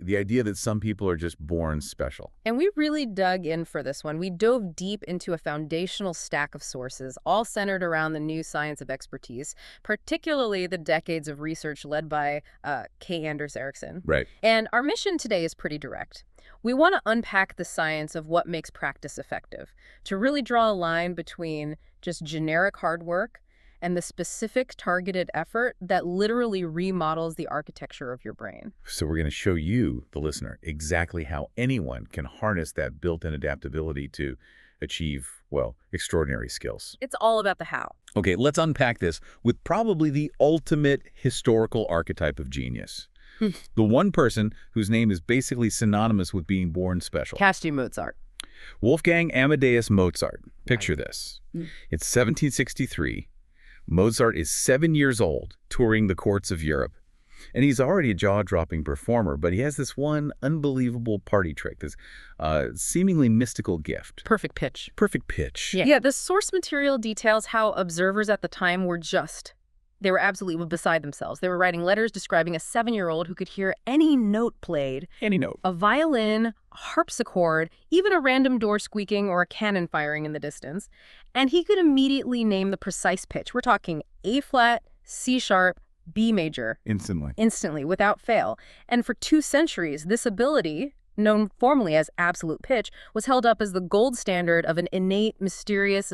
the idea that some people are just born special. And we really dug in for this one. We dove deep into a foundational stack of sources, all centered around the new science of expertise, particularly the decades of research led by K. Anders Ericsson. Right. And our mission today is pretty direct. We want to unpack the science of what makes practice effective, to really draw a line between just generic hard work and the specific targeted effort that literally remodels the architecture of your brain. So we're going to show you, the listener, exactly how anyone can harness that built-in adaptability to achieve, well, extraordinary skills. It's all about the how. Okay, let's unpack this with probably the ultimate historical archetype of genius. The one person whose name is basically synonymous with being born special. Casty Mozart. Wolfgang Amadeus Mozart. Picture this. It's 1763. Mozart is 7 years old, touring the courts of Europe. And he's already a jaw-dropping performer, but he has this one unbelievable party trick, this seemingly mystical gift. Perfect pitch. Perfect pitch. Yeah, the source material details how observers at the time were they were absolutely beside themselves. They were writing letters describing a 7-year-old who could hear any note played. Any note. A violin, a harpsichord, even a random door squeaking or a cannon firing in the distance. And he could immediately name the precise pitch. We're talking A-flat, C-sharp, B major. Instantly, without fail. And for 2 centuries, this ability, known formally as absolute pitch, was held up as the gold standard of an innate, mysterious,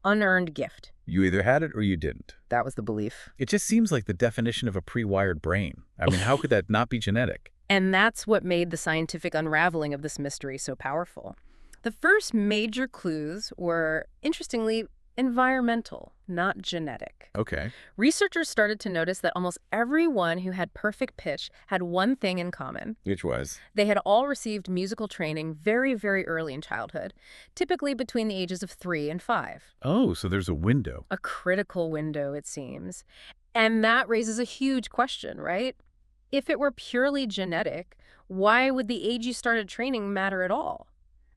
unearned gift. You either had it or you didn't. That was the belief. It just seems like the definition of a pre-wired brain. I mean, how could that not be genetic? And that's what made the scientific unraveling of this mystery so powerful. The first major clues were, interestingly, environmental, not genetic. Okay. Researchers started to notice that almost everyone who had perfect pitch had one thing in common. Which was? They had all received musical training very, very early in childhood, typically between the ages of 3 and 5. Oh, so there's a window. A critical window, it seems. And that raises a huge question, right? If it were purely genetic, why would the age you started training matter at all?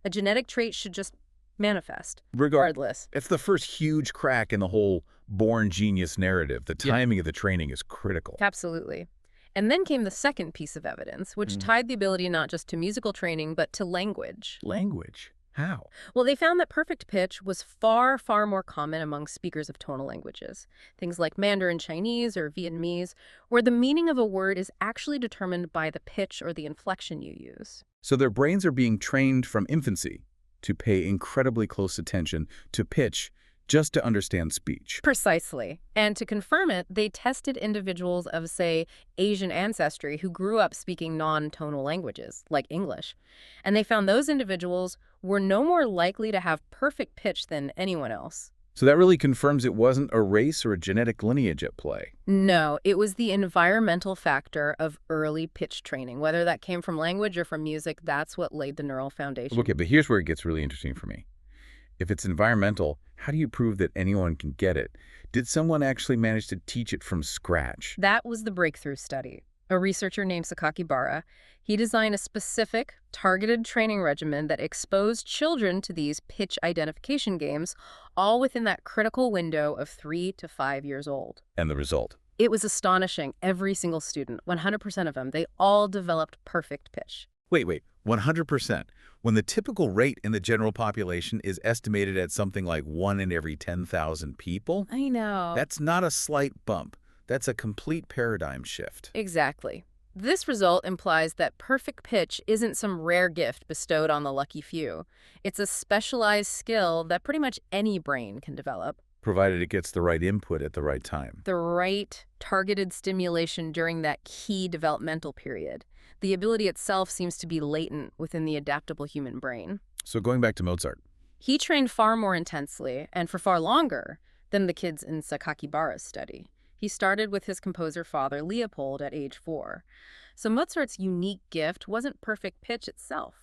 A genetic trait should just manifest, regardless. It's the first huge crack in the whole born genius narrative. The timing of the training is critical. Absolutely. And then came the second piece of evidence, which tied the ability not just to musical training, but to language. Language? How? Well, they found that perfect pitch was far, far more common among speakers of tonal languages. Things like Mandarin Chinese or Vietnamese, where the meaning of a word is actually determined by the pitch or the inflection you use. So their brains are being trained from infancy to pay incredibly close attention to pitch just to understand speech. Precisely. And to confirm it, they tested individuals of, say, Asian ancestry who grew up speaking non-tonal languages, like English. And they found those individuals were no more likely to have perfect pitch than anyone else. So that really confirms it wasn't a race or a genetic lineage at play. No, it was the environmental factor of early pitch training. Whether that came from language or from music, that's what laid the neural foundation. Okay, but here's where it gets really interesting for me. If it's environmental, how do you prove that anyone can get it? Did someone actually manage to teach it from scratch? That was the breakthrough study. A researcher named Sakakibara, he designed a specific, targeted training regimen that exposed children to these pitch identification games, all within that critical window of 3 to 5 years old. And the result? It was astonishing. Every single student, 100% of them, they all developed perfect pitch. Wait, 100%. When the typical rate in the general population is estimated at something like 1 in every 10,000 people? I know. That's not a slight bump. That's a complete paradigm shift. Exactly. This result implies that perfect pitch isn't some rare gift bestowed on the lucky few. It's a specialized skill that pretty much any brain can develop. Provided it gets the right input at the right time. The right targeted stimulation during that key developmental period. The ability itself seems to be latent within the adaptable human brain. So going back to Mozart. He trained far more intensely and for far longer than the kids in Sakakibara's study. He started with his composer father, Leopold, at age 4. So Mozart's unique gift wasn't perfect pitch itself.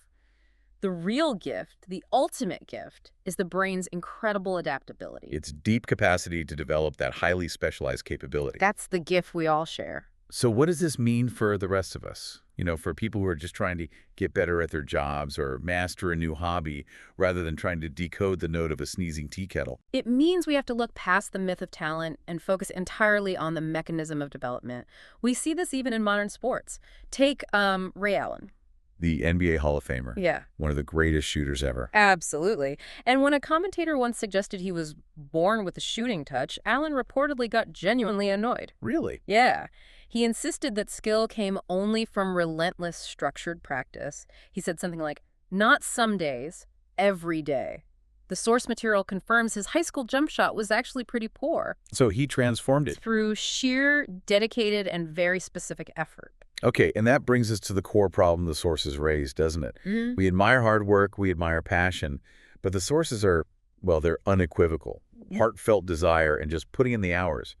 The real gift, the ultimate gift, is the brain's incredible adaptability. Its deep capacity to develop that highly specialized capability. That's the gift we all share. So what does this mean for the rest of us? You know, for people who are just trying to get better at their jobs or master a new hobby rather than trying to decode the note of a sneezing tea kettle. It means we have to look past the myth of talent and focus entirely on the mechanism of development. We see this even in modern sports. Take Ray Allen. the NBA Hall of Famer. Yeah. One of the greatest shooters ever. Absolutely. And when a commentator once suggested he was born with a shooting touch, Allen reportedly got genuinely annoyed. Really? Yeah. He insisted that skill came only from relentless, structured practice. He said something like, "Not some days, every day." The source material confirms his high school jump shot was actually pretty poor. So he transformed it. Through sheer, dedicated, and very specific effort. Okay, and that brings us to the core problem the sources raised, doesn't it? Mm-hmm. We admire hard work, we admire passion, but the sources are, well, they're unequivocal. Yeah. Heartfelt desire and just putting in the hours.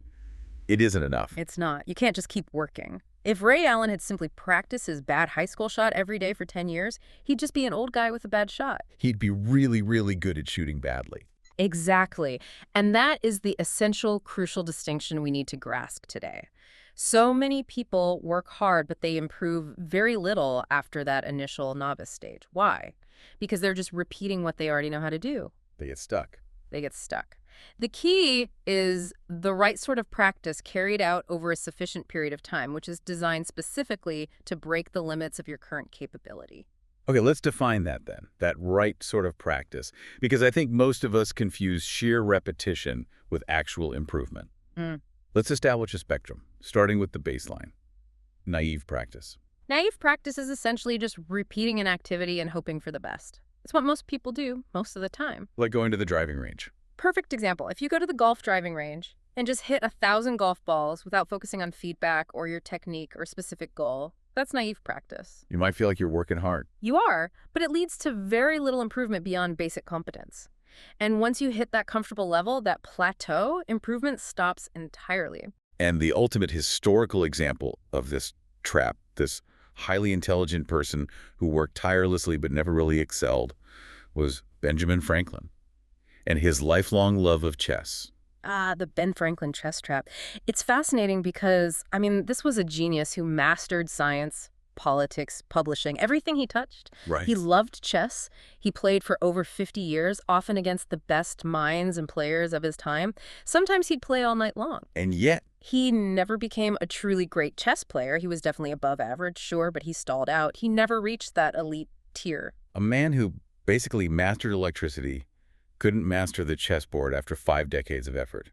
It isn't enough. It's not. You can't just keep working. If Ray Allen had simply practiced his bad high school shot every day for 10 years, he'd just be an old guy with a bad shot. He'd be really, really good at shooting badly. Exactly. And that is the essential, crucial distinction we need to grasp today. So many people work hard, but they improve very little after that initial novice stage. Why? Because they're just repeating what they already know how to do. They get stuck. They get stuck. The key is the right sort of practice carried out over a sufficient period of time, which is designed specifically to break the limits of your current capability. Okay, let's define that then, that right sort of practice, because I think most of us confuse sheer repetition with actual improvement. Let's establish a spectrum, starting with the baseline, naive practice. Naive practice is essentially just repeating an activity and hoping for the best. It's what most people do most of the time. Like going to the driving range. Perfect example. If you go to the golf driving range and just hit 1,000 golf balls without focusing on feedback or your technique or specific goal, that's naive practice. You might feel like you're working hard. You are, but it leads to very little improvement beyond basic competence. And once you hit that comfortable level, that plateau, improvement stops entirely. And the ultimate historical example of this trap, this highly intelligent person who worked tirelessly but never really excelled, was Benjamin Franklin and his lifelong love of chess. The Ben Franklin chess trap. It's fascinating because, this was a genius who mastered science, politics, publishing, everything he touched. Right. He loved chess. He played for over 50 years, often against the best minds and players of his time. Sometimes he'd play all night long. And yet, he never became a truly great chess player. He was definitely above average, sure, but he stalled out. He never reached that elite tier. A man who basically mastered electricity couldn't master the chessboard after 5 decades of effort.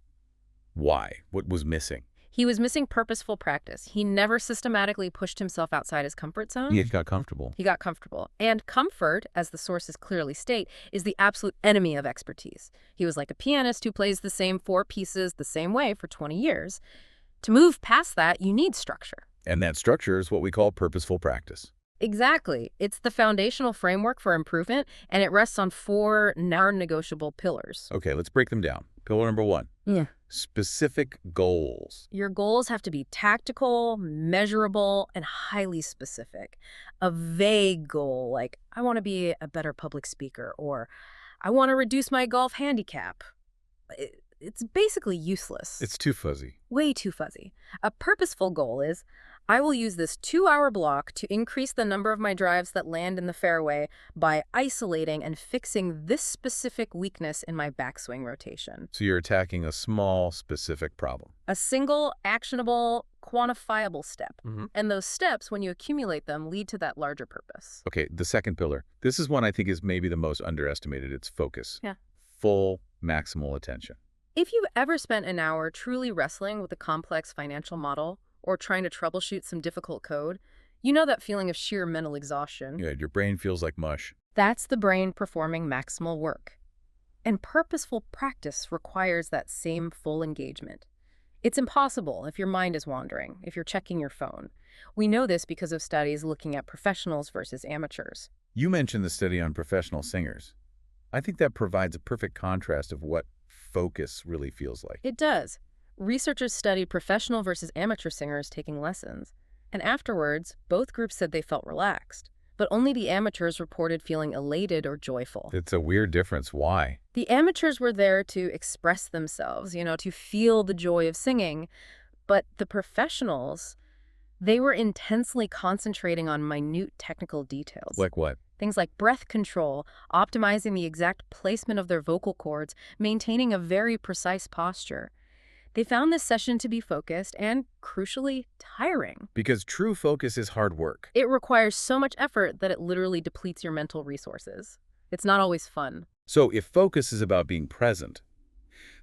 Why? What was missing? He was missing purposeful practice. He never systematically pushed himself outside his comfort zone. He got comfortable. He got comfortable. And comfort, as the sources clearly state, is the absolute enemy of expertise. He was like a pianist who plays the same 4 pieces the same way for 20 years. To move past that, you need structure. And that structure is what we call purposeful practice. Exactly. It's the foundational framework for improvement, and it rests on 4 non-negotiable pillars. Okay, let's break them down. Pillar number 1. Yeah. Specific goals. Your goals have to be tactical, measurable, and highly specific. A vague goal, like, I want to be a better public speaker, or I want to reduce my golf handicap. It's basically useless. It's too fuzzy. Way too fuzzy. A purposeful goal is, I will use this 2-hour block to increase the number of my drives that land in the fairway by isolating and fixing this specific weakness in my backswing rotation. So you're attacking a small, specific problem. A single, actionable, quantifiable step. Mm-hmm. And those steps, when you accumulate them, lead to that larger purpose. Okay, the second pillar. This is one I think is maybe the most underestimated. It's focus. Yeah. Full, maximal attention. If you've ever spent an hour truly wrestling with a complex financial model or trying to troubleshoot some difficult code, you know that feeling of sheer mental exhaustion. Yeah, your brain feels like mush. That's the brain performing maximal work. And purposeful practice requires that same full engagement. It's impossible if your mind is wandering, if you're checking your phone. We know this because of studies looking at professionals versus amateurs. You mentioned the study on professional singers. I think that provides a perfect contrast of what focus really feels like. It does. Researchers studied professional versus amateur singers taking lessons. And afterwards, both groups said they felt relaxed. But only the amateurs reported feeling elated or joyful. It's a weird difference. Why? The amateurs were there to express themselves, to feel the joy of singing. But the professionals, they were intensely concentrating on minute technical details. Like what? Things like breath control, optimizing the exact placement of their vocal cords, maintaining a very precise posture. They found this session to be focused and, crucially, tiring. Because true focus is hard work. It requires so much effort that it literally depletes your mental resources. It's not always fun. So if focus is about being present,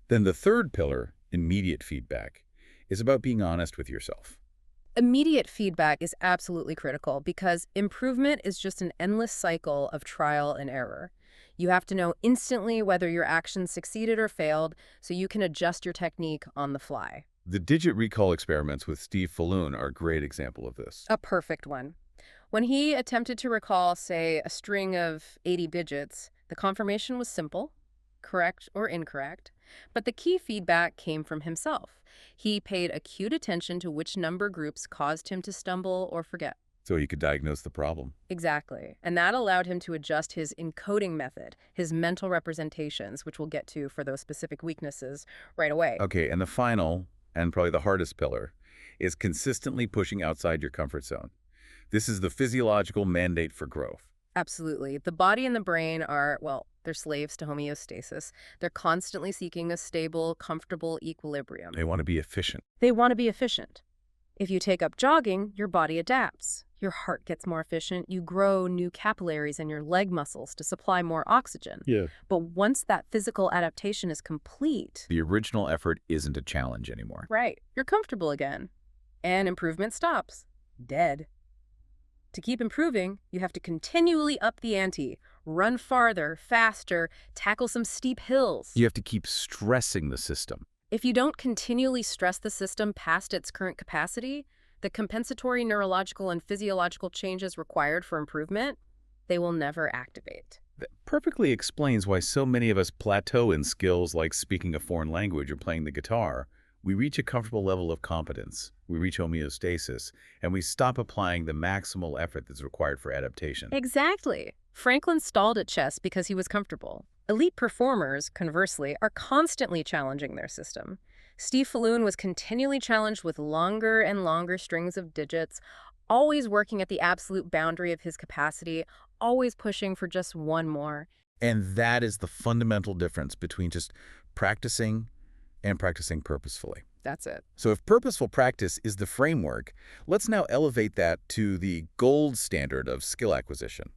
then the third pillar, immediate feedback, is about being honest with yourself. Immediate feedback is absolutely critical because improvement is just an endless cycle of trial and error. You have to know instantly whether your actions succeeded or failed so you can adjust your technique on the fly. The digit recall experiments with Steve Falloon are a great example of this. A perfect one. When he attempted to recall, say, a string of 80 digits, the confirmation was simple, correct or incorrect, but the key feedback came from himself. He paid acute attention to which number groups caused him to stumble or forget. So he could diagnose the problem. Exactly. And that allowed him to adjust his encoding method, his mental representations, which we'll get to for those specific weaknesses right away. Okay, and the final, and probably the hardest pillar, is consistently pushing outside your comfort zone. This is the physiological mandate for growth. Absolutely. The body and the brain are, well, they're slaves to homeostasis. They're constantly seeking a stable, comfortable equilibrium. They want to be efficient. They want to be efficient. If you take up jogging, your body adapts. Your heart gets more efficient. You grow new capillaries in your leg muscles to supply more oxygen. Yeah. But once that physical adaptation is complete, The original effort isn't a challenge anymore. right, you're comfortable again. And improvement stops. Dead. To keep improving, you have to continually up the ante, run farther, faster, tackle some steep hills. You have to keep stressing the system. If you don't continually stress the system past its current capacity, the compensatory neurological and physiological changes required for improvement, they will never activate. That perfectly explains why so many of us plateau in skills like speaking a foreign language or playing the guitar. We reach a comfortable level of competence, we reach homeostasis, and we stop applying the maximal effort that's required for adaptation. Exactly. Franklin stalled at chess because he was comfortable. Elite performers, conversely, are constantly challenging their system. Steve Falloon was continually challenged with longer and longer strings of digits, always working at the absolute boundary of his capacity, always pushing for just one more. And that is the fundamental difference between just practicing and practicing purposefully. That's it. So if purposeful practice is the framework, let's now elevate that to the gold standard of skill acquisition.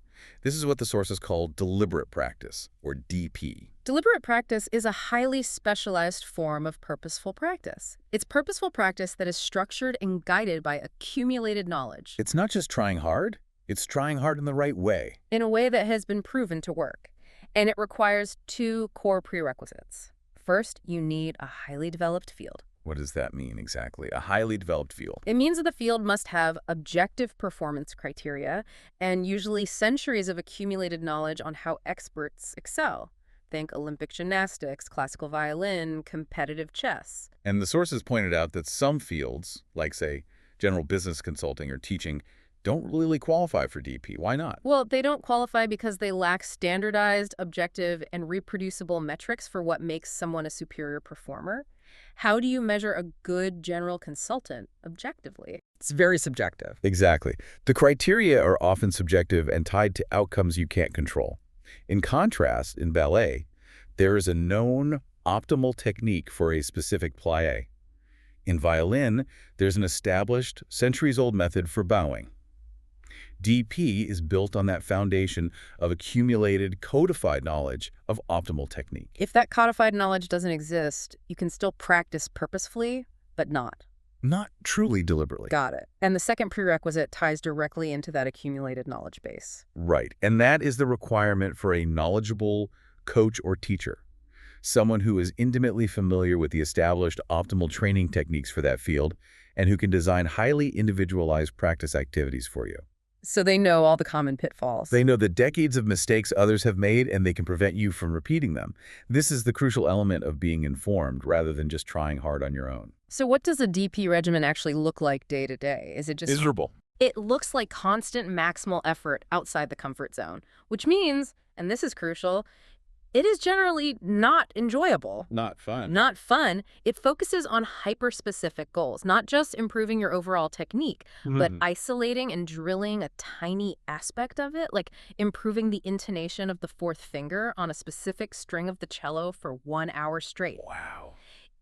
This is what the sources call deliberate practice, or DP. Deliberate practice is a highly specialized form of purposeful practice. It's purposeful practice that is structured and guided by accumulated knowledge It's not just trying hard, it's trying hard in the right way. in a way that has been proven to work. And it requires two core prerequisites. First, you need a highly developed field. What does that mean exactly? A highly developed field. It means that the field must have objective performance criteria and usually centuries of accumulated knowledge on how experts excel. Think Olympic gymnastics, classical violin, competitive chess. And the sources pointed out that some fields, like, say, general business consulting or teaching, don't really qualify for DP. Why not? Well, they don't qualify because they lack standardized, objective, and reproducible metrics for what makes someone a superior performer. How do you measure a good general consultant objectively? It's very subjective. Exactly. The criteria are often subjective and tied to outcomes you can't control. In contrast, in ballet, there is a known optimal technique for a specific plie. In violin, there's an established, centuries-old method for bowing. DP is built on that foundation of accumulated, codified knowledge of optimal technique. If that codified knowledge doesn't exist, you can still practice purposefully, but not. Not truly deliberately. Got it. And the second prerequisite ties directly into that accumulated knowledge base. Right. And that is the requirement for a knowledgeable coach or teacher. Someone who is intimately familiar with the established optimal training techniques for that field and who can design highly individualized practice activities for you. So they know all the common pitfalls. They know the decades of mistakes others have made and they can prevent you from repeating them. This is the crucial element of being informed rather than just trying hard on your own. So what does a DP regimen actually look like day to day? Is it just... Miserable. It looks like constant maximal effort outside the comfort zone, which means, and this is crucial, it is generally not enjoyable. Not fun. Not fun. It focuses on hyper-specific goals, not just improving your overall technique, but isolating and drilling a tiny aspect of it, like improving the intonation of the fourth finger on a specific string of the cello for 1 hour straight. Wow.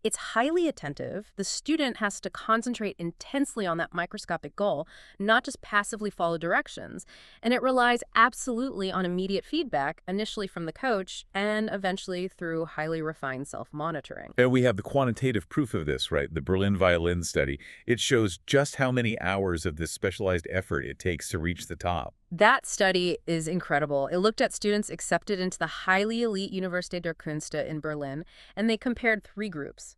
It's highly attentive. The student has to concentrate intensely on that microscopic goal, not just passively follow directions. And it relies absolutely on immediate feedback, initially from the coach and eventually through highly refined self-monitoring. And we have the quantitative proof of this, right? The Berlin Violin Study. It shows just how many hours of this specialized effort it takes to reach the top. That study is incredible. It looked at students accepted into the highly elite Universität der Künste in Berlin, and they compared 3 groups: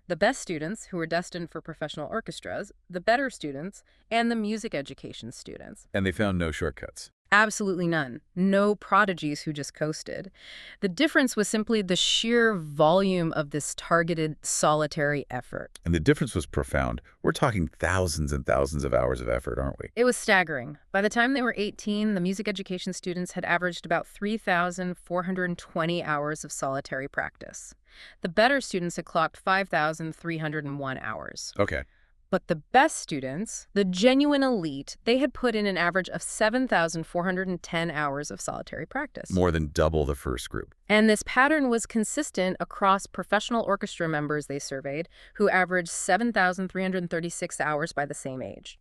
the best students, who were destined for professional orchestras, the better students, and the music education students. And they found no shortcuts. Absolutely none. No prodigies who just coasted. The difference was simply the sheer volume of this targeted, solitary effort. And the difference was profound. We're talking thousands and thousands of hours of effort, aren't we? It was staggering. By the time they were 18, the music education students had averaged about 3,420 hours of solitary practice. The better students had clocked 5,301 hours. Okay. But the best students, the genuine elite, they had put in an average of 7,410 hours of solitary practice. More than double the first group. And this pattern was consistent across professional orchestra members they surveyed, who averaged 7,336 hours by the same age.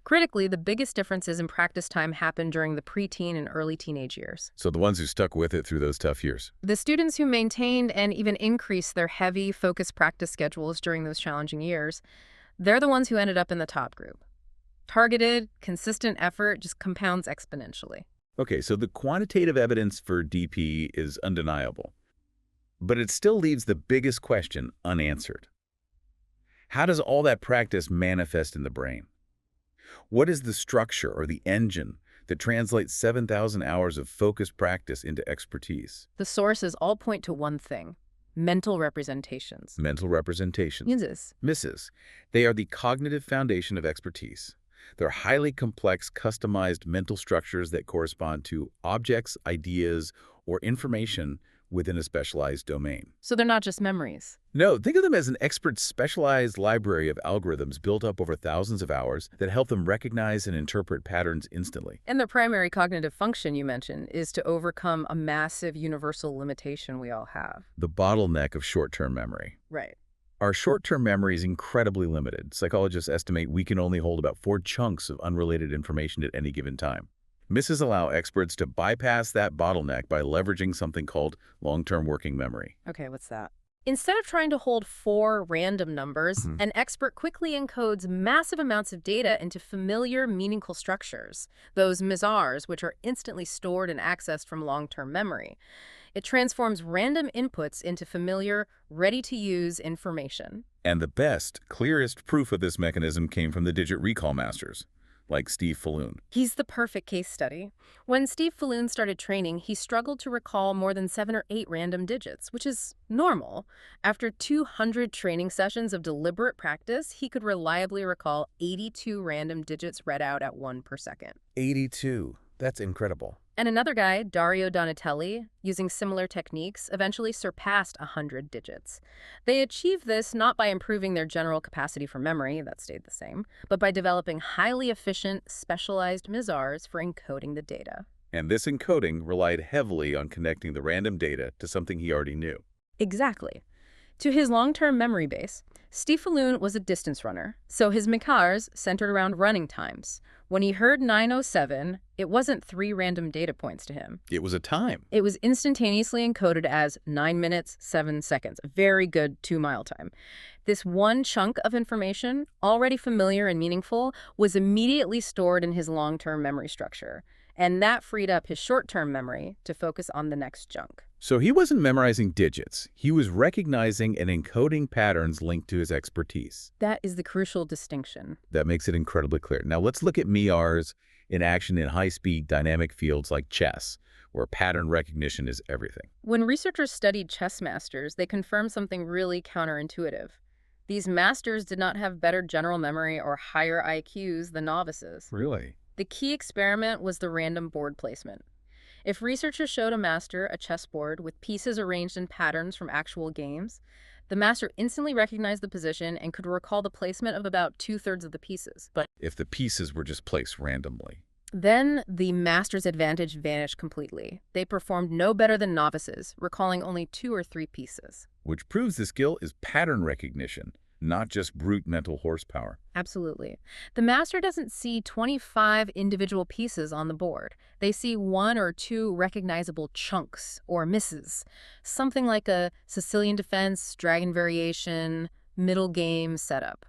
Critically, the biggest differences in practice time happened during the preteen and early teenage years. So the ones who stuck with it through those tough years. The students who maintained and even increased their heavy, focused practice schedules during those challenging years, they're the ones who ended up in the top group. Targeted, consistent effort just compounds exponentially. Okay, so the quantitative evidence for DP is undeniable. But it still leaves the biggest question unanswered. How does all that practice manifest in the brain? What is the structure or the engine that translates 7,000 hours of focused practice into expertise? The sources all point to one thing: mental representations. Mental representations. Yes. Misses. They are the cognitive foundation of expertise. They're highly complex, customized mental structures that correspond to objects, ideas, or information within a specialized domain. So they're not just memories. No, think of them as an expert's specialized library of algorithms built up over thousands of hours that help them recognize and interpret patterns instantly. And their primary cognitive function, you mentioned, is to overcome a massive universal limitation we all have. The bottleneck of short-term memory. Right. Our short-term memory is incredibly limited. Psychologists estimate we can only hold about 4 chunks of unrelated information at any given time. Misses allow experts to bypass that bottleneck by leveraging something called long-term working memory. Okay, what's that? Instead of trying to hold 4 random numbers, an expert quickly encodes massive amounts of data into familiar, meaningful structures, those MISRs, which are instantly stored and accessed from long-term memory. It transforms random inputs into familiar, ready-to-use information. And the best, clearest proof of this mechanism came from the digit recall masters, like Steve Falloon. He's the perfect case study. When Steve Falloon started training, he struggled to recall more than 7 or 8 random digits, which is normal. After 200 training sessions of deliberate practice, he could reliably recall 82 random digits read out at 1 per second. 82. That's incredible. And another guy, Dario Donatelli, using similar techniques, eventually surpassed 100 digits. They achieved this not by improving their general capacity for memory, that stayed the same, but by developing highly efficient, specialized MISRs for encoding the data. And this encoding relied heavily on connecting the random data to something he already knew. Exactly. To his long-term memory base, Steve Falloon was a distance runner, so his MISRs centered around running times. When he heard 9:07, it wasn't 3 random data points to him. It was a time. It was instantaneously encoded as 9 minutes, 7 seconds, a very good 2-mile time. This one chunk of information, already familiar and meaningful, was immediately stored in his long-term memory structure. And that freed up his short-term memory to focus on the next chunk. So he wasn't memorizing digits. He was recognizing and encoding patterns linked to his expertise. That is the crucial distinction. That makes it incredibly clear. Now let's look at MIRs in action in high-speed dynamic fields like chess, where pattern recognition is everything. When researchers studied chess masters, they confirmed something really counterintuitive. These masters did not have better general memory or higher IQs than novices. Really? The key experiment was the random board placement. If researchers showed a master a chessboard with pieces arranged in patterns from actual games, the master instantly recognized the position and could recall the placement of about 2/3 of the pieces. But if the pieces were just placed randomly. Then the master's advantage vanished completely. They performed no better than novices, recalling only 2 or 3 pieces. Which proves the skill is pattern recognition, not just brute mental horsepower. Absolutely. The master doesn't see 25 individual pieces on the board. They see 1 or 2 recognizable chunks or misses, something like a Sicilian defense, dragon variation, middle game setup.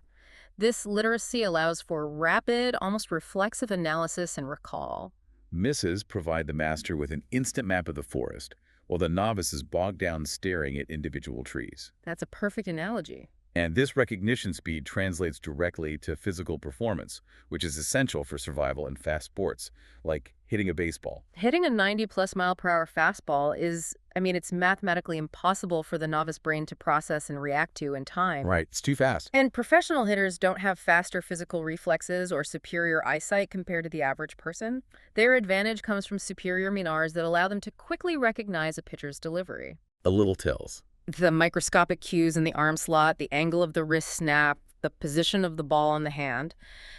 This literacy allows for rapid, almost reflexive analysis and recall. Misses provide the master with an instant map of the forest, while the novice is bogged down staring at individual trees. That's a perfect analogy. And this recognition speed translates directly to physical performance, which is essential for survival in fast sports, like hitting a baseball. Hitting a 90+ mile per hour fastball is, it's mathematically impossible for the novice brain to process and react to in time. Right, it's too fast. And professional hitters don't have faster physical reflexes or superior eyesight compared to the average person. Their advantage comes from superior minars that allow them to quickly recognize a pitcher's delivery. A little tells. The microscopic cues in the arm slot, the angle of the wrist snap, the position of the ball in the hand.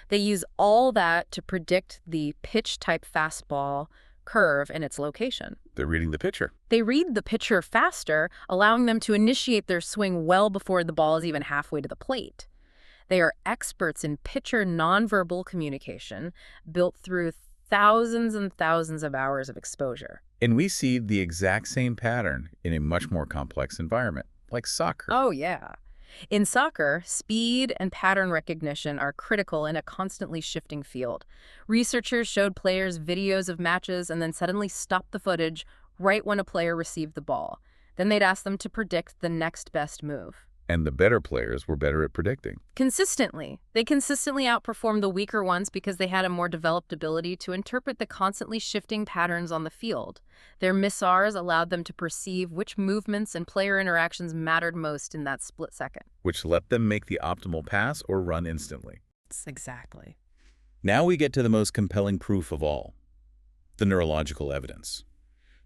They use all that to predict the pitch-type fastball curve and its location. They're reading the pitcher. They read the pitcher faster, allowing them to initiate their swing well before the ball is even halfway to the plate. They are experts in pitcher nonverbal communication, built through thousands and thousands of hours of exposure. And we see the exact same pattern in a much more complex environment, like soccer. Oh, yeah. In soccer, speed and pattern recognition are critical in a constantly shifting field. Researchers showed players videos of matches and then suddenly stopped the footage right when a player received the ball. Then they'd ask them to predict the next best move. And the better players were better at predicting. Consistently. They consistently outperformed the weaker ones because they had a more developed ability to interpret the constantly shifting patterns on the field. Their MISARs allowed them to perceive which movements and player interactions mattered most in that split second. Which let them make the optimal pass or run instantly. Exactly. Now we get to the most compelling proof of all, the neurological evidence.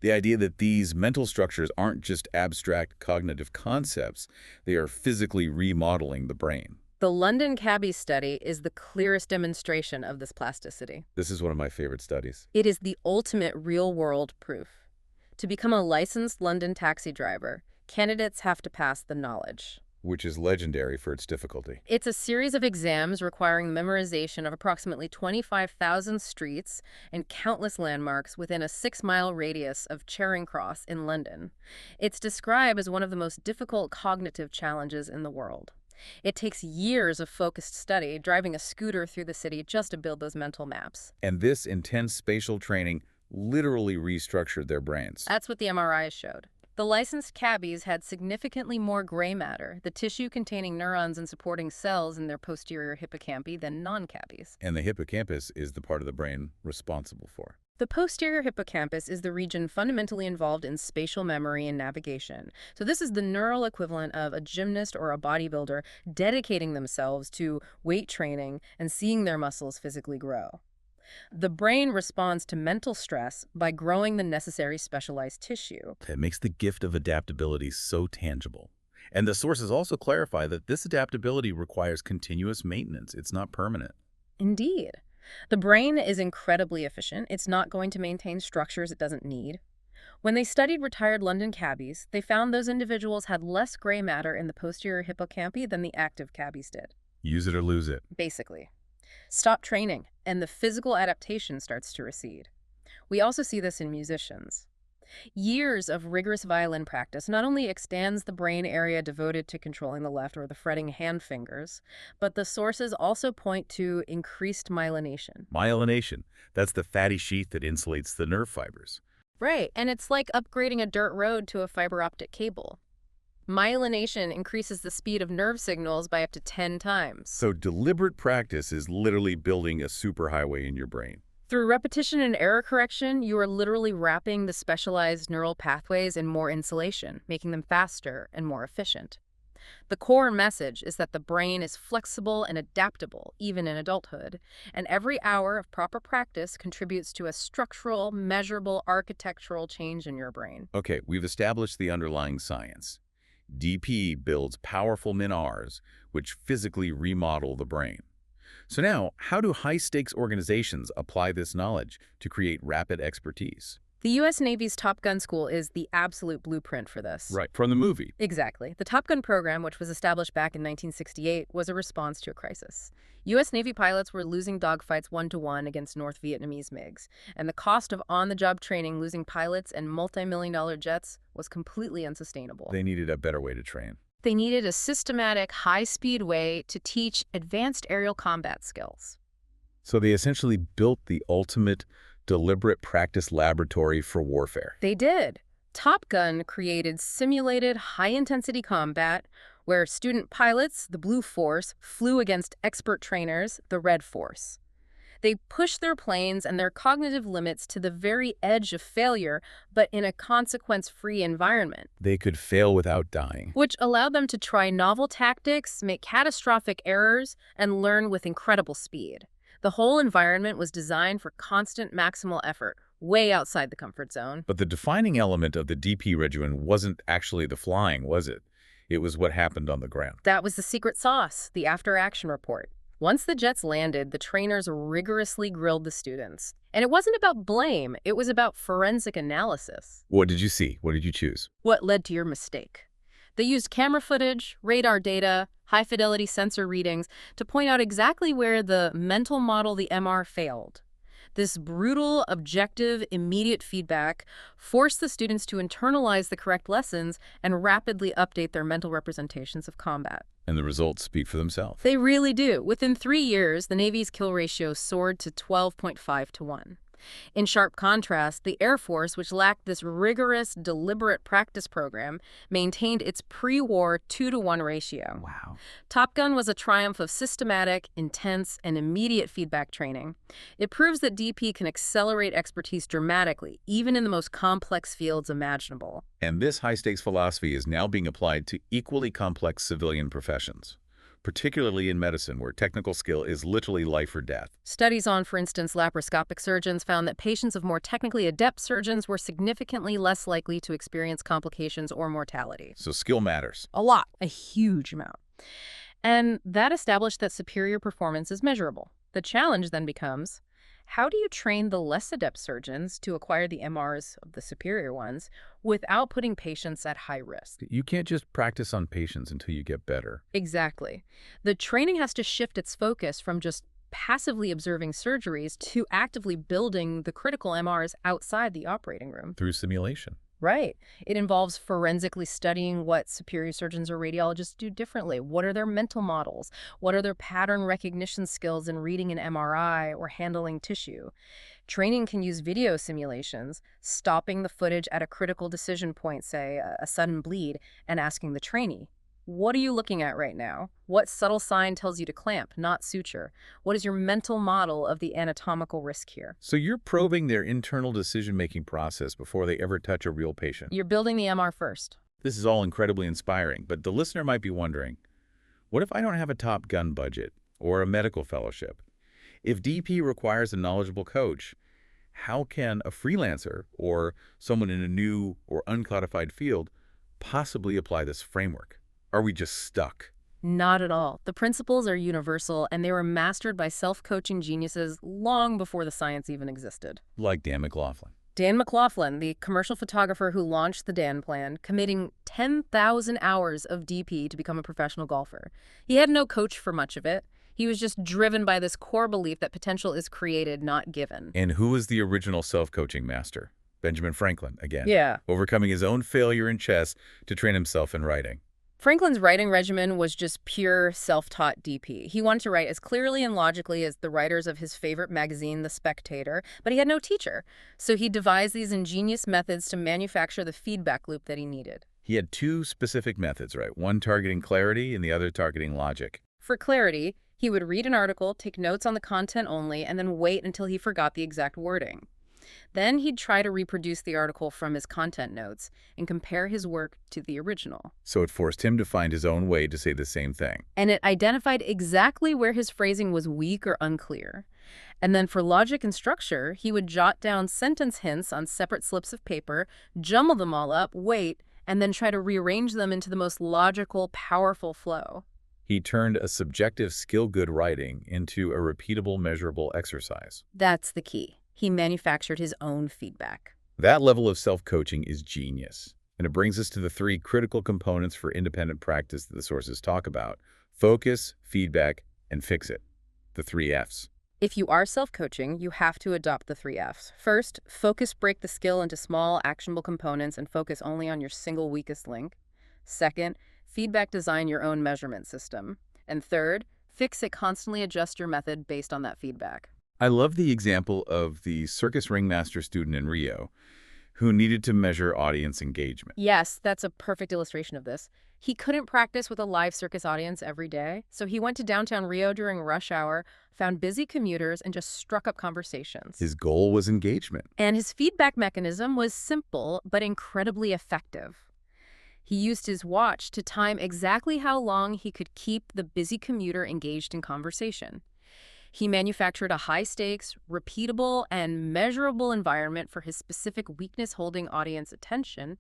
The idea that these mental structures aren't just abstract cognitive concepts, they are physically remodeling the brain. The London Cabby study is the clearest demonstration of this plasticity. This is one of my favorite studies. It is the ultimate real-world proof. To become a licensed London taxi driver, candidates have to pass the knowledge, which is legendary for its difficulty. It's a series of exams requiring memorization of approximately 25,000 streets and countless landmarks within a 6-mile radius of Charing Cross in London. It's described as one of the most difficult cognitive challenges in the world. It takes years of focused study, driving a scooter through the city just to build those mental maps. And this intense spatial training literally restructured their brains. That's what the MRIs showed. The licensed cabbies had significantly more gray matter, the tissue containing neurons and supporting cells in their posterior hippocampi, than non-cabbies. And the hippocampus is the part of the brain responsible for. The posterior hippocampus is the region fundamentally involved in spatial memory and navigation. So this is the neural equivalent of a gymnast or a bodybuilder dedicating themselves to weight training and seeing their muscles physically grow. The brain responds to mental stress by growing the necessary specialized tissue. It makes the gift of adaptability so tangible. And the sources also clarify that this adaptability requires continuous maintenance. It's not permanent. Indeed. The brain is incredibly efficient. It's not going to maintain structures it doesn't need. When they studied retired London cabbies, they found those individuals had less gray matter in the posterior hippocampi than the active cabbies did. Use it or lose it. Basically. Stop training, and the physical adaptation starts to recede. We also see this in musicians. Years of rigorous violin practice not only extends the brain area devoted to controlling the left or the fretting hand fingers, but the sources also point to increased myelination. Myelination, that's the fatty sheath that insulates the nerve fibers. Right, and it's like upgrading a dirt road to a fiber optic cable. Myelination increases the speed of nerve signals by up to 10 times. So deliberate practice is literally building a superhighway in your brain. Through repetition and error correction, you are literally wrapping the specialized neural pathways in more insulation, making them faster and more efficient. The core message is that the brain is flexible and adaptable, even in adulthood, and every hour of proper practice contributes to a structural, measurable, architectural change in your brain. Okay, we've established the underlying science. DP builds powerful MINARs, which physically remodel the brain. So now, how do high-stakes organizations apply this knowledge to create rapid expertise? The U.S. Navy's Top Gun School is the absolute blueprint for this. Right, from the movie. Exactly. The Top Gun program, which was established back in 1968, was a response to a crisis. U.S. Navy pilots were losing dogfights one-to-one against North Vietnamese MiGs, and the cost of on-the-job training, losing pilots and multi-million-dollar jets was completely unsustainable. They needed a better way to train. They needed a systematic, high-speed way to teach advanced aerial combat skills. So they essentially built the ultimate deliberate practice laboratory for warfare. They did. Top Gun created simulated high-intensity combat where student pilots, the Blue Force, flew against expert trainers, the Red Force. They pushed their planes and their cognitive limits to the very edge of failure, but in a consequence-free environment. They could fail without dying. Which allowed them to try novel tactics, make catastrophic errors, and learn with incredible speed. The whole environment was designed for constant maximal effort, way outside the comfort zone. But the defining element of the DP regimen wasn't actually the flying, was it? It was what happened on the ground. That was the secret sauce, the after-action report. Once the jets landed, the trainers rigorously grilled the students. And it wasn't about blame, it was about forensic analysis. What did you see? What did you choose? What led to your mistake? They used camera footage, radar data, high-fidelity sensor readings to point out exactly where the mental model, the MR, failed. This brutal, objective, immediate feedback forced the students to internalize the correct lessons and rapidly update their mental representations of combat. And the results speak for themselves. They really do. Within 3 years, the Navy's kill ratio soared to 12.5 to 1. In sharp contrast, the Air Force, which lacked this rigorous, deliberate practice program, maintained its pre-war 2-to-1 ratio. Wow. Top Gun was a triumph of systematic, intense, and immediate feedback training. It proves that DP can accelerate expertise dramatically, even in the most complex fields imaginable. And this high-stakes philosophy is now being applied to equally complex civilian professions, particularly in medicine, where technical skill is literally life or death. Studies on, for instance, laparoscopic surgeons found that patients of more technically adept surgeons were significantly less likely to experience complications or mortality. So skill matters. A lot. A huge amount. And that established that superior performance is measurable. The challenge then becomes, how do you train the less adept surgeons to acquire the MRs of the superior ones without putting patients at high risk? You can't just practice on patients until you get better. Exactly. The training has to shift its focus from just passively observing surgeries to actively building the critical MRs outside the operating room. Through simulation. Right. It involves forensically studying what superior surgeons or radiologists do differently. What are their mental models? What are their pattern recognition skills in reading an MRI or handling tissue? Training can use video simulations, stopping the footage at a critical decision point, say a sudden bleed, and asking the trainee, what are you looking at right now? What subtle sign tells you to clamp, not suture? What is your mental model of the anatomical risk here? So you're probing their internal decision-making process before they ever touch a real patient. You're building the MR first. This is all incredibly inspiring, but the listener might be wondering, what if I don't have a Top Gun budget or a medical fellowship? If DP requires a knowledgeable coach, how can a freelancer or someone in a new or uncodified field possibly apply this framework? Are we just stuck? Not at all. The principles are universal, and they were mastered by self-coaching geniuses long before the science even existed. Like Dan McLaughlin. Dan McLaughlin, the commercial photographer who launched the Dan Plan, committing 10,000 hours of DP to become a professional golfer. He had no coach for much of it. He was just driven by this core belief that potential is created, not given. And who was the original self-coaching master? Benjamin Franklin, again. Yeah. Overcoming his own failure in chess to train himself in writing. Franklin's writing regimen was just pure self-taught DP. He wanted to write as clearly and logically as the writers of his favorite magazine, The Spectator, but he had no teacher. So he devised these ingenious methods to manufacture the feedback loop that he needed. He had two specific methods, right? One targeting clarity and the other targeting logic. For clarity, he would read an article, take notes on the content only, and then wait until he forgot the exact wording. Then he'd try to reproduce the article from his content notes and compare his work to the original. So it forced him to find his own way to say the same thing. And it identified exactly where his phrasing was weak or unclear. And then for logic and structure, he would jot down sentence hints on separate slips of paper, jumble them all up, wait, and then try to rearrange them into the most logical, powerful flow. He turned a subjective skill-good writing into a repeatable, measurable exercise. That's the key. He manufactured his own feedback. That level of self-coaching is genius. And it brings us to the three critical components for independent practice that the sources talk about: focus, feedback, and fix it. The 3 Fs. If you are self-coaching, you have to adopt the 3 Fs. First, focus break the skill into small, actionable components and focus only on your single weakest link. Second, feedback design your own measurement system. And third, fix it, constantly adjust your method based on that feedback. I love the example of the circus ringmaster student in Rio who needed to measure audience engagement. Yes, that's a perfect illustration of this. He couldn't practice with a live circus audience every day, so he went to downtown Rio during rush hour, found busy commuters, and just struck up conversations. His goal was engagement. And his feedback mechanism was simple but incredibly effective. He used his watch to time exactly how long he could keep the busy commuter engaged in conversation. He manufactured a high-stakes, repeatable, and measurable environment for his specific weakness, holding audience attention,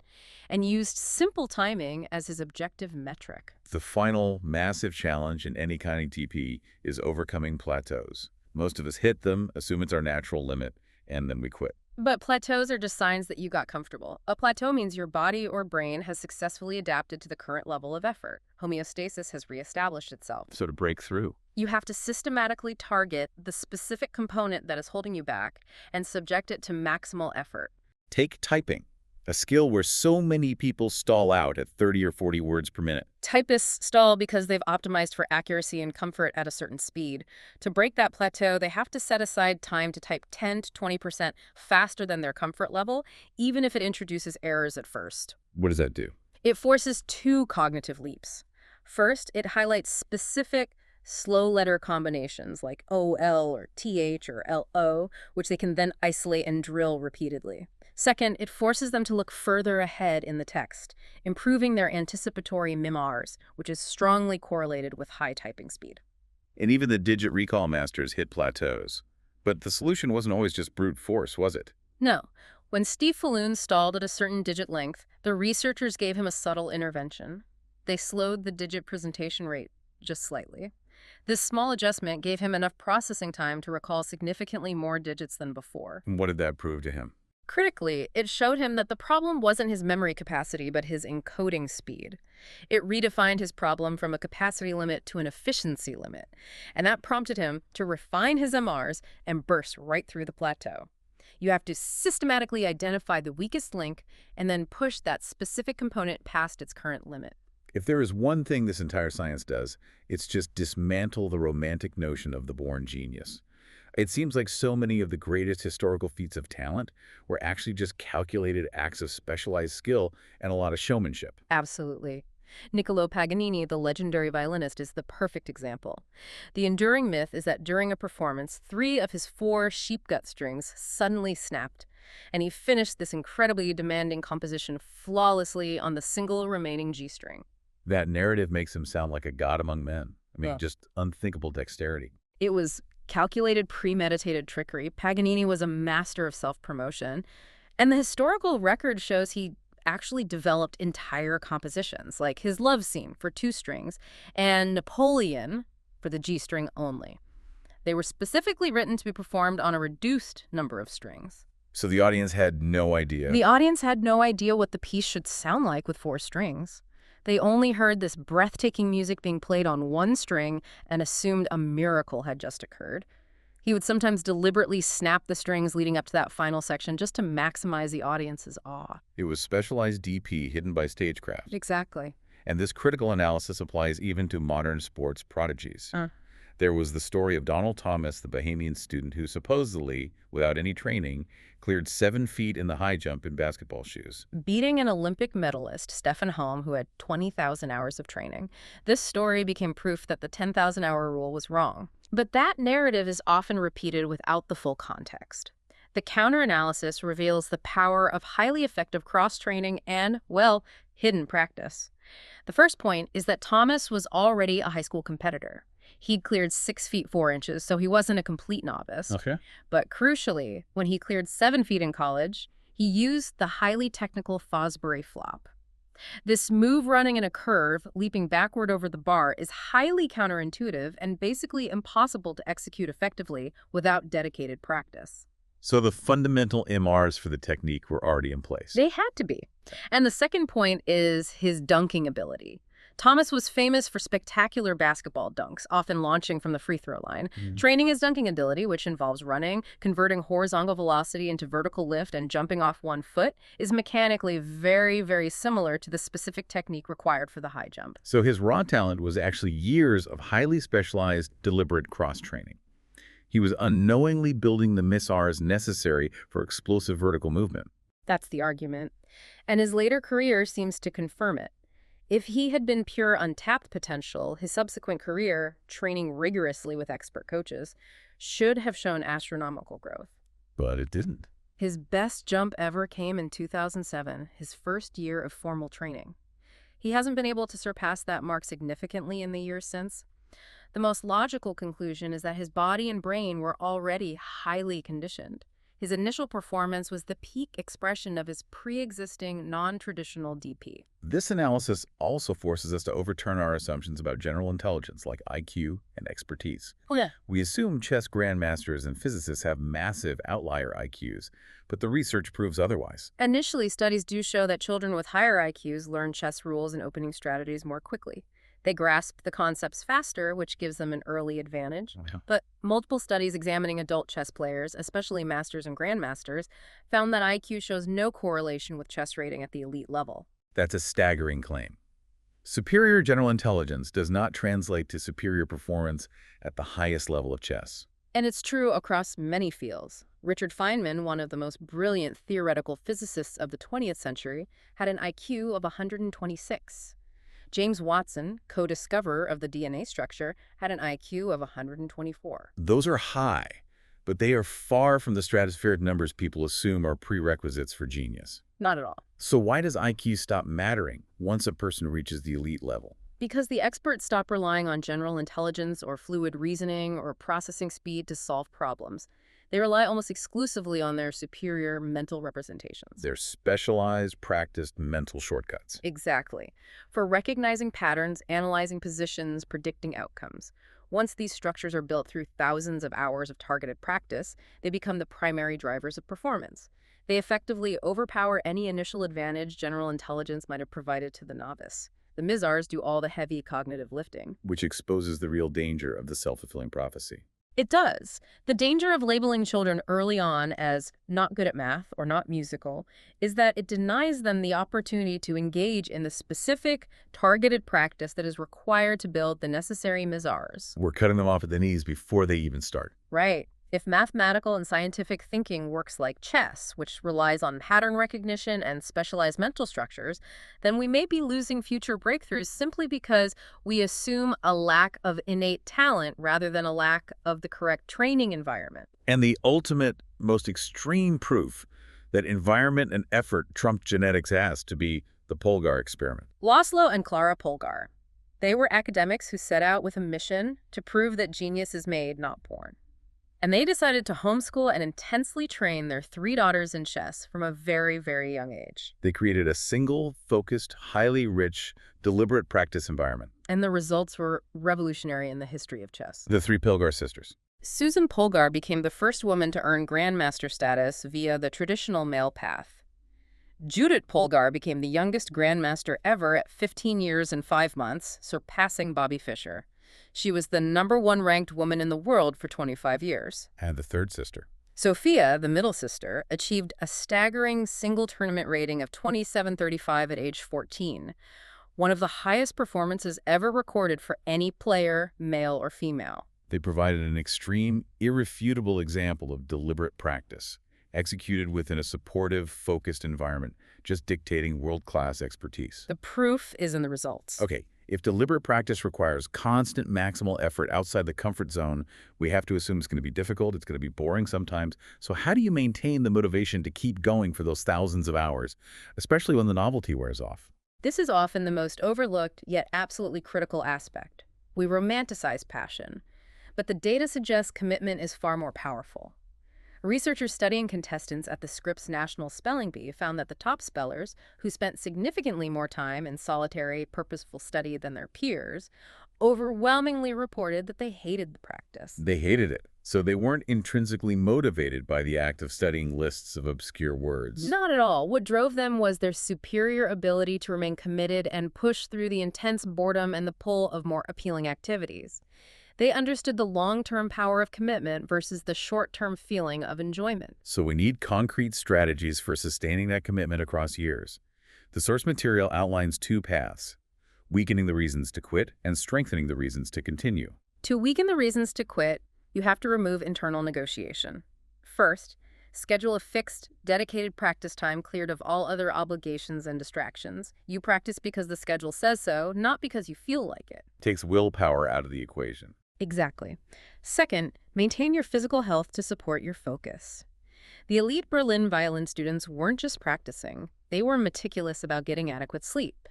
and used simple timing as his objective metric. The final massive challenge in any kind of TP is overcoming plateaus. Most of us hit them, assume it's our natural limit, and then we quit. But plateaus are just signs that you got comfortable. A plateau means your body or brain has successfully adapted to the current level of effort. Homeostasis has reestablished itself. So to break through, You have to systematically target the specific component that is holding you back and subject it to maximal effort. take typing, a skill where so many people stall out at 30 or 40 words per minute. Typists stall because they've optimized for accuracy and comfort at a certain speed. To break that plateau, they have to set aside time to type 10 to 20% faster than their comfort level, even if it introduces errors at first. What does that do? It forces 2 cognitive leaps. First, it highlights specific slow letter combinations like OL or TH or LO, which they can then isolate and drill repeatedly. Second, it forces them to look further ahead in the text, improving their anticipatory MIMARs, which is strongly correlated with high typing speed. And even the digit recall masters hit plateaus. But the solution wasn't always just brute force, was it? No. When Steve Falloon stalled at a certain digit length, the researchers gave him a subtle intervention. They slowed the digit presentation rate just slightly. This small adjustment gave him enough processing time to recall significantly more digits than before. And what did that prove to him? Critically, it showed him that the problem wasn't his memory capacity, but his encoding speed. It redefined his problem from a capacity limit to an efficiency limit, and that prompted him to refine his MRs and burst right through the plateau. You have to systematically identify the weakest link and then push that specific component past its current limit. If there is one thing this entire science does, it's just dismantle the romantic notion of the born genius. It seems like so many of the greatest historical feats of talent were actually just calculated acts of specialized skill and a lot of showmanship. Absolutely. Niccolò Paganini, the legendary violinist, is the perfect example. The enduring myth is that during a performance, 3 of his 4 sheepgut strings suddenly snapped, and he finished this incredibly demanding composition flawlessly on the single remaining G string. That narrative makes him sound like a god among men. I mean, Yeah. just unthinkable dexterity. It was calculated, premeditated trickery. Paganini was a master of self-promotion, and the historical record shows he actually developed entire compositions, like his love scene for 2 strings and Napoleon for the G string only. They were specifically written to be performed on a reduced number of strings. So the audience had no idea. The audience had no idea what the piece should sound like with 4 strings. They only heard this breathtaking music being played on 1 string and assumed a miracle had just occurred. He would sometimes deliberately snap the strings leading up to that final section just to maximize the audience's awe. It was specialized DP hidden by stagecraft. Exactly. And this critical analysis applies even to modern sports prodigies. There was the story of Donald Thomas, the Bahamian student who supposedly, without any training, cleared 7 feet in the high jump in basketball shoes. Beating an Olympic medalist, Stefan Holm, who had 20,000 hours of training. This story became proof that the 10,000-hour rule was wrong. But that narrative is often repeated without the full context. The counter-analysis reveals the power of highly effective cross-training and, well, hidden practice. The first point is that Thomas was already a high school competitor. He'd cleared 6 feet 4 inches, so he wasn't a complete novice. Okay. But crucially, when he cleared 7 feet in college, he used the highly technical Fosbury flop. This move running in a curve, leaping backward over the bar, is highly counterintuitive and basically impossible to execute effectively without dedicated practice. So the fundamental MRs for the technique were already in place. They had to be. And the second point is his dunking ability. Thomas was famous for spectacular basketball dunks, often launching from the free throw line. Training his dunking ability, which involves running, converting horizontal velocity into vertical lift, and jumping off one foot, is mechanically very, very similar to the specific technique required for the high jump. So his raw talent was actually years of highly specialized, deliberate cross-training. He was unknowingly building the MISRs necessary for explosive vertical movement. That's the argument. And his later career seems to confirm it. If he had been pure untapped potential, his subsequent career, training rigorously with expert coaches, should have shown astronomical growth. But it didn't. His best jump ever came in 2007, his first year of formal training. He hasn't been able to surpass that mark significantly in the years since. The most logical conclusion is that his body and brain were already highly conditioned. His initial performance was the peak expression of his pre-existing, non-traditional DP. This analysis also forces us to overturn our assumptions about general intelligence like IQ and expertise. Oh, yeah. We assume chess grandmasters and physicists have massive outlier IQs, but the research proves otherwise. Initially, studies do show that children with higher IQs learn chess rules and opening strategies more quickly. They grasp the concepts faster, which gives them an early advantage. Yeah. But multiple studies examining adult chess players, especially masters and grandmasters, found that IQ shows no correlation with chess rating at the elite level. That's a staggering claim. Superior general intelligence does not translate to superior performance at the highest level of chess. And it's true across many fields. Richard Feynman, one of the most brilliant theoretical physicists of the 20th century, had an IQ of 126. James Watson, co-discoverer of the DNA structure, had an IQ of 124. Those are high, but they are far from the stratospheric numbers people assume are prerequisites for genius. Not at all. So why does IQ stop mattering once a person reaches the elite level? Because the experts stop relying on general intelligence or fluid reasoning or processing speed to solve problems. They rely almost exclusively on their superior mental representations. They're specialized, practiced mental shortcuts. Exactly. For recognizing patterns, analyzing positions, predicting outcomes. Once these structures are built through thousands of hours of targeted practice, they become the primary drivers of performance. They effectively overpower any initial advantage general intelligence might have provided to the novice. The MISRs do all the heavy cognitive lifting. Which exposes the real danger of the self-fulfilling prophecy. It does. The danger of labeling children early on as not good at math or not musical is that it denies them the opportunity to engage in the specific, targeted practice that is required to build the necessary MISRs. We're cutting them off at the knees before they even start. Right. If mathematical and scientific thinking works like chess, which relies on pattern recognition and specialized mental structures, then we may be losing future breakthroughs simply because we assume a lack of innate talent rather than a lack of the correct training environment. And the ultimate, most extreme proof that environment and effort trump genetics has to be the Polgar experiment. Laszlo and Klara Polgar. They were academics who set out with a mission to prove that genius is made, not born. And they decided to homeschool and intensely train their 3 daughters in chess from a very, very young age. They created a single, focused, highly rich, deliberate practice environment. And the results were revolutionary in the history of chess. The 3 Polgar sisters. Susan Polgar became the first woman to earn grandmaster status via the traditional male path. Judith Polgar became the youngest grandmaster ever at 15 years and 5 months, surpassing Bobby Fischer. She was the #1 ranked woman in the world for 25 years. And the 3rd sister. Sophia, the middle sister, achieved a staggering single tournament rating of 2735 at age 14, one of the highest performances ever recorded for any player, male or female. They provided an extreme, irrefutable example of deliberate practice, executed within a supportive, focused environment, just dictating world-class expertise. The proof is in the results. Okay. If deliberate practice requires constant maximal effort outside the comfort zone, we have to assume it's going to be difficult, it's going to be boring sometimes. So how do you maintain the motivation to keep going for those thousands of hours, especially when the novelty wears off? This is often the most overlooked yet absolutely critical aspect. We romanticize passion, but the data suggests commitment is far more powerful. Researchers studying contestants at the Scripps National Spelling Bee found that the top spellers, who spent significantly more time in solitary, purposeful study than their peers, overwhelmingly reported that they hated the practice. They hated it, so they weren't intrinsically motivated by the act of studying lists of obscure words. Not at all. What drove them was their superior ability to remain committed and push through the intense boredom and the pull of more appealing activities. They understood the long-term power of commitment versus the short-term feeling of enjoyment. So we need concrete strategies for sustaining that commitment across years. The source material outlines two paths: weakening the reasons to quit and strengthening the reasons to continue. To weaken the reasons to quit, you have to remove internal negotiation. First, schedule a fixed, dedicated practice time cleared of all other obligations and distractions. You practice because the schedule says so, not because you feel like it. Takes willpower out of the equation. Exactly. Second, maintain your physical health to support your focus. The elite Berlin violin students weren't just practicing, they were meticulous about getting adequate sleep.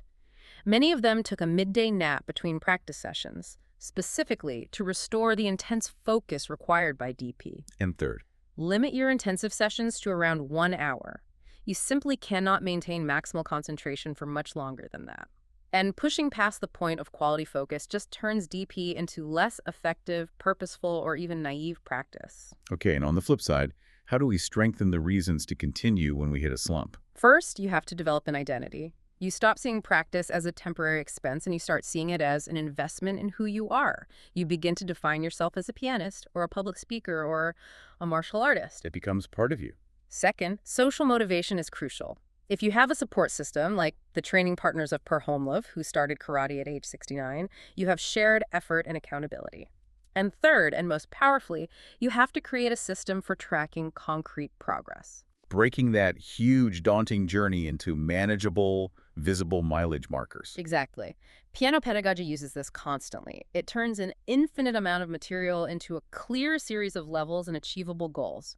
Many of them took a midday nap between practice sessions, specifically to restore the intense focus required by DP. And third, Limit your intensive sessions to around 1 hour. You simply cannot maintain maximal concentration for much longer than that. And pushing past the point of quality focus just turns DP into less effective, purposeful, or even naive practice. okay, and on the flip side, how do we strengthen the reasons to continue when we hit a slump? First, you have to develop an identity. You stop seeing practice as a temporary expense and you start seeing it as an investment in who you are. You begin to define yourself as a pianist or a public speaker or a martial artist. It becomes part of you. Second, social motivation is crucial. If you have a support system, like the training partners of Per Homlöv, who started karate at age 69, you have shared effort and accountability. And third, and most powerfully, you have to create a system for tracking concrete progress. Breaking that huge, daunting journey into manageable, visible mileage markers. Exactly. Piano pedagogy uses this constantly. It turns an infinite amount of material into a clear series of levels and achievable goals.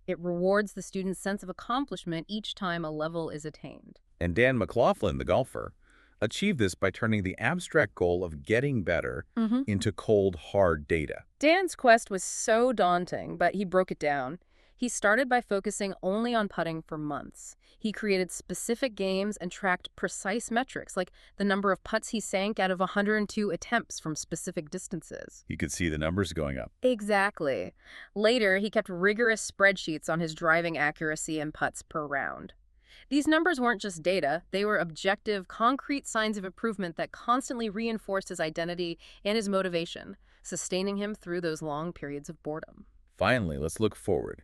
It rewards the student's sense of accomplishment each time a level is attained. And Dan McLaughlin, the golfer, achieved this by turning the abstract goal of getting better into cold, hard data. Dan's quest was so daunting, but he broke it down. He started by focusing only on putting for months. He created specific games and tracked precise metrics, like the number of putts he sank out of 102 attempts from specific distances. You could see the numbers going up. Exactly. Later, he kept rigorous spreadsheets on his driving accuracy and putts per round. These numbers weren't just data, they were objective, concrete signs of improvement that constantly reinforced his identity and his motivation, sustaining him through those long periods of boredom. Finally, let's look forward.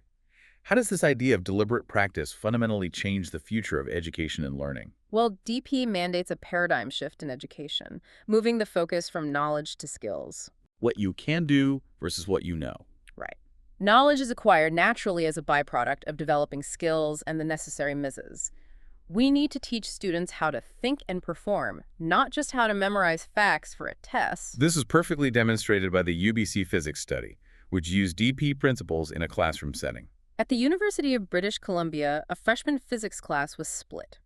How does this idea of deliberate practice fundamentally change the future of education and learning? Well, DP mandates a paradigm shift in education, moving the focus from knowledge to skills. What you can do versus what you know. Right. Knowledge is acquired naturally as a byproduct of developing skills and the necessary misses. We need to teach students how to think and perform, not just how to memorize facts for a test. This is perfectly demonstrated by the UBC physics study, which used DP principles in a classroom setting. At the University of British Columbia, a freshman physics class was split.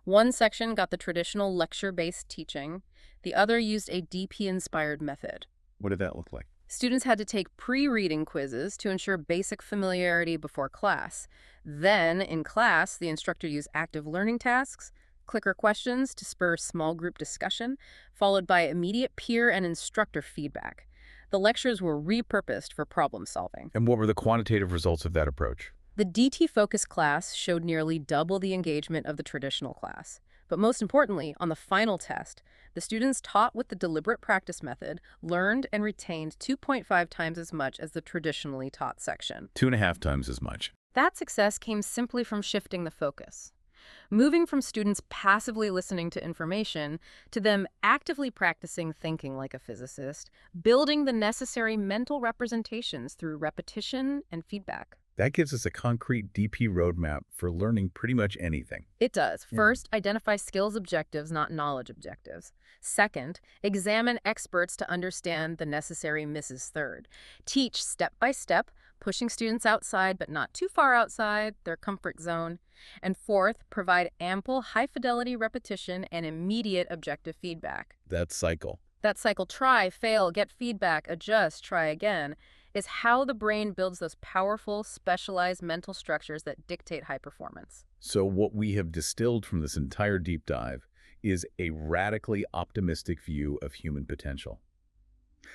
One section got the traditional lecture-based teaching. The other used a DP-inspired method. What did that look like? Students had to take pre-reading quizzes to ensure basic familiarity before class. Then, in class, the instructor used active learning tasks, clicker questions to spur small group discussion, followed by immediate peer and instructor feedback. The lectures were repurposed for problem solving. And what were the quantitative results of that approach? The DT Focus class showed nearly double the engagement of the traditional class. But most importantly, on the final test, the students taught with the deliberate practice method learned and retained 2.5 times as much as the traditionally taught section. 2.5 times as much. That success came simply from shifting the focus. Moving from students passively listening to information to them actively practicing thinking like a physicist, building the necessary mental representations through repetition and feedback. That gives us a concrete DP roadmap for learning pretty much anything. It does. First, identify skills objectives, not knowledge objectives. Second, examine experts to understand the necessary misses. Third, teach step by step, pushing students outside but not too far outside their comfort zone. And fourth, provide ample high-fidelity repetition and immediate objective feedback. That cycle. That cycle: try, fail, get feedback, adjust, try again. is how the brain builds those powerful, specialized mental structures that dictate high performance. So what we have distilled from this entire deep dive is a radically optimistic view of human potential.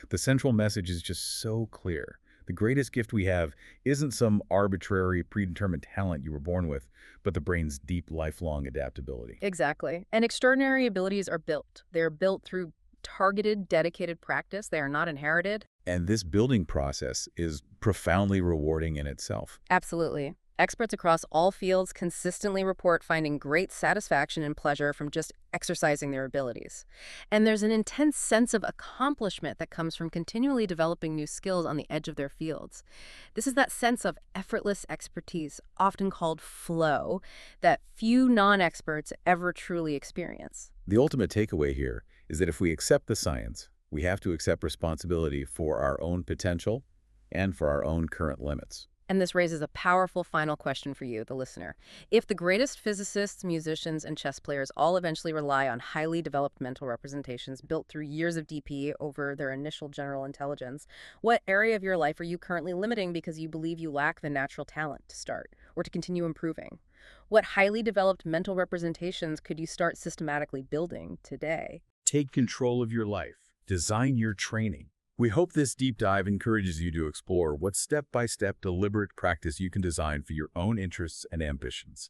The central message is just so clear. The greatest gift we have isn't some arbitrary, predetermined talent you were born with, but the brain's deep, lifelong adaptability. Exactly. And extraordinary abilities are built. They're built through targeted, dedicated practice. They are not inherited. And this building process is profoundly rewarding in itself. Absolutely. Experts across all fields consistently report finding great satisfaction and pleasure from just exercising their abilities. And there's an intense sense of accomplishment that comes from continually developing new skills on the edge of their fields. This is that sense of effortless expertise, often called flow, that few non-experts ever truly experience. The ultimate takeaway here is that if we accept the science, we have to accept responsibility for our own potential and for our own current limits. And this raises a powerful final question for you, the listener. If the greatest physicists, musicians, and chess players all eventually rely on highly developed mental representations built through years of DP over their initial general intelligence, what area of your life are you currently limiting because you believe you lack the natural talent to start or to continue improving? What highly developed mental representations could you start systematically building today? Take control of your life. Design your training. We hope this deep dive encourages you to explore what step-by-step deliberate practice you can design for your own interests and ambitions.